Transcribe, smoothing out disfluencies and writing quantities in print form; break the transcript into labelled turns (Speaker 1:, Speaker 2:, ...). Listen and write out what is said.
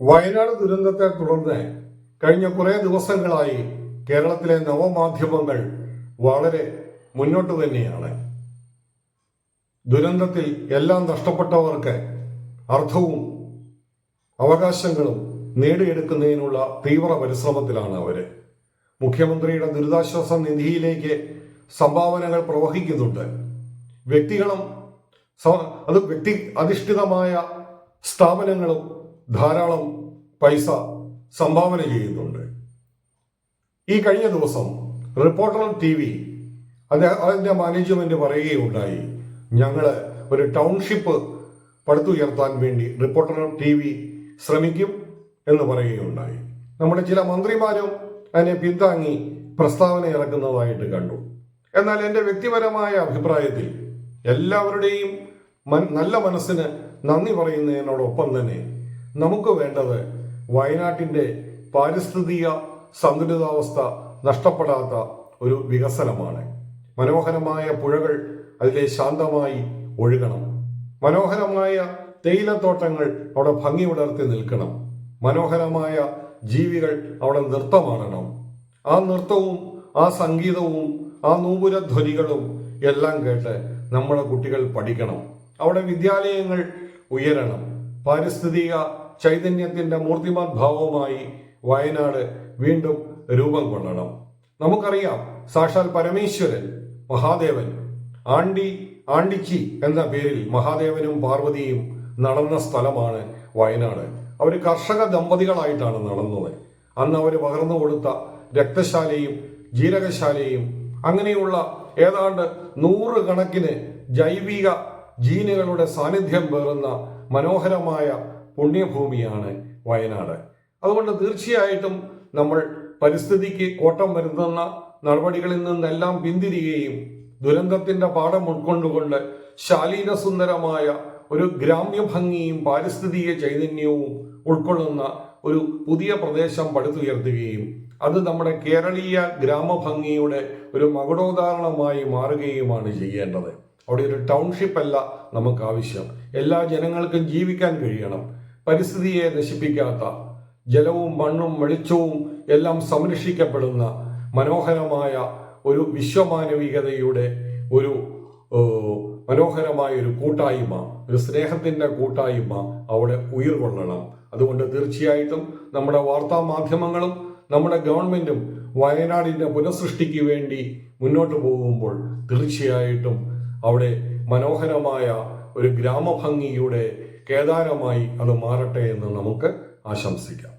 Speaker 1: വയനാട് ദുരന്തത്തെ തുടർന്ന് കഴിഞ്ഞ കുറേ ദിവസങ്ങളായി കേരളത്തിലെ നവമാധ്യമങ്ങൾ വളരെ മുന്നോട്ട് തന്നെയാണ്. ദുരന്തത്തിൽ എല്ലാം നഷ്ടപ്പെട്ടവർക്ക് അർത്ഥവും അവകാശങ്ങളും നേടിയെടുക്കുന്നതിനുള്ള തീവ്ര പരിശ്രമത്തിലാണ് അവര്. മുഖ്യമന്ത്രിയുടെ ദുരിതാശ്വാസ നിധിയിലേക്ക് സംഭാവനകൾ പ്രവഹിക്കുന്നുണ്ട്. വ്യക്തികളും അത് വ്യക്തി അധിഷ്ഠിതമായ സ്ഥാപനങ്ങളും ധാരാളം പൈസ സംഭാവന ചെയ്യുന്നുണ്ട്. ഈ കഴിഞ്ഞ ദിവസം റിപ്പോർട്ടർ TV അതിന്റെ മാനേജ്മെന്റ് പറയുകയുണ്ടായി, ഞങ്ങള് ഒരു ടൗൺഷിപ്പ് പടുത്തുയർത്താൻ വേണ്ടി റിപ്പോർട്ടർ TV ശ്രമിക്കും എന്ന് പറയുകയുണ്ടായി. നമ്മുടെ ചില മന്ത്രിമാരും അതിനെ പിന്താങ്ങി പ്രസ്താവന ഇറക്കുന്നതായിട്ട് കണ്ടു. എന്നാൽ എൻ്റെ വ്യക്തിപരമായ അഭിപ്രായത്തിൽ എല്ലാവരുടെയും നല്ല മനസ്സിന് നന്ദി പറയുന്നതിനോടൊപ്പം തന്നെ നമുക്ക് വേണ്ടത് വയനാട്ടിൻ്റെ പാരിസ്ഥിതിക സന്തുലിതാവസ്ഥ നഷ്ടപ്പെടാത്ത ഒരു വികസനമാണ്. മനോഹരമായ പുഴകൾ അതിലെ ശാന്തമായി ഒഴുകണം. മനോഹരമായ തേയിലത്തോട്ടങ്ങൾ അവിടെ ഭംഗി ഉണർത്തി നിൽക്കണം. മനോഹരമായ ജീവികൾ അവിടെ നൃത്തമാടണം. ആ നൃത്തവും ആ സംഗീതവും ആ നൂപുരധ്വനികളും എല്ലാം കേട്ട് നമ്മുടെ കുട്ടികൾ പഠിക്കണം. അവിടെ വിദ്യാലയങ്ങൾ ഉയരണം. പാരിസ്ഥിതിക ചൈതന്യത്തിന്റെ മൂർത്തിമത് ഭാവമായി വയനാട് വീണ്ടും രൂപം കൊള്ളണം. നമുക്കറിയാം, സാക്ഷാൽ പരമേശ്വരൻ മഹാദേവൻ ആണ്ടിച്ചി എന്ന പേരിൽ മഹാദേവനും പാർവതിയും നടന്ന സ്ഥലമാണ് വയനാട്. അവർ കർഷക ദമ്പതികളായിട്ടാണ് നടന്നത്. അന്ന് അവർ പകർന്നു കൊടുത്ത രക്തശാലയും ജീരകശാലയും അങ്ങനെയുള്ള ഏതാണ്ട് 100 കണക്കിന് ജൈവിക ജീനുകളുടെ സാന്നിധ്യം പേറുന്ന മനോഹരമായ പുണ്യഭൂമിയാണ് വയനാട്. അതുകൊണ്ട് തീർച്ചയായിട്ടും നമ്മൾ പരിസ്ഥിതിക്ക് കോട്ടം വരുത്തുന്ന നടപടികളിൽ നിന്നെല്ലാം പിന്തിരിയുകയും ദുരന്തത്തിന്റെ പാഠം ഉൾക്കൊണ്ടുകൊണ്ട് ശാലീനസുന്ദരമായ ഒരു ഗ്രാമ്യ ഭംഗിയും പാരിസ്ഥിതിക ചൈതന്യവും ഉൾക്കൊള്ളുന്ന ഒരു പുതിയ പ്രദേശം പടുത്തുയർത്തുകയും അത് നമ്മുടെ കേരളീയ ഗ്രാമഭംഗിയുടെ ഒരു മകുടോദാഹരണമായി മാറുകയുമാണ് ചെയ്യേണ്ടത്. അവിടെ ഒരു ടൗൺഷിപ്പ് അല്ല നമുക്ക് ആവശ്യം. എല്ലാ ജനങ്ങൾക്കും ജീവിക്കാൻ കഴിയണം. പരിസ്ഥിതിയെ നശിപ്പിക്കാത്ത, ജലവും മണ്ണും വെളിച്ചവും എല്ലാം സംരക്ഷിക്കപ്പെടുന്ന മനോഹരമായ ഒരു വിശ്വമാനവികതയുടെ ഒരു മനോഹരമായ ഒരു കൂട്ടായ്മ, ഒരു സ്നേഹത്തിന്റെ കൂട്ടായ്മ അവിടെ ഉയർകൊള്ളണം. അതുകൊണ്ട് തീർച്ചയായിട്ടും നമ്മുടെ വാർത്താ മാധ്യമങ്ങളും നമ്മുടെ ഗവൺമെന്റും വയനാടിന്റെ പുനഃസൃഷ്ടിക്ക് വേണ്ടി മുന്നോട്ട് പോകുമ്പോൾ തീർച്ചയായിട്ടും അവിടെ മനോഹരമായ ഒരു ഗ്രാമഭംഗിയുടെ കേദാരമായി അത് മാറട്ടെ എന്ന് നമുക്ക് ആശംസിക്കാം.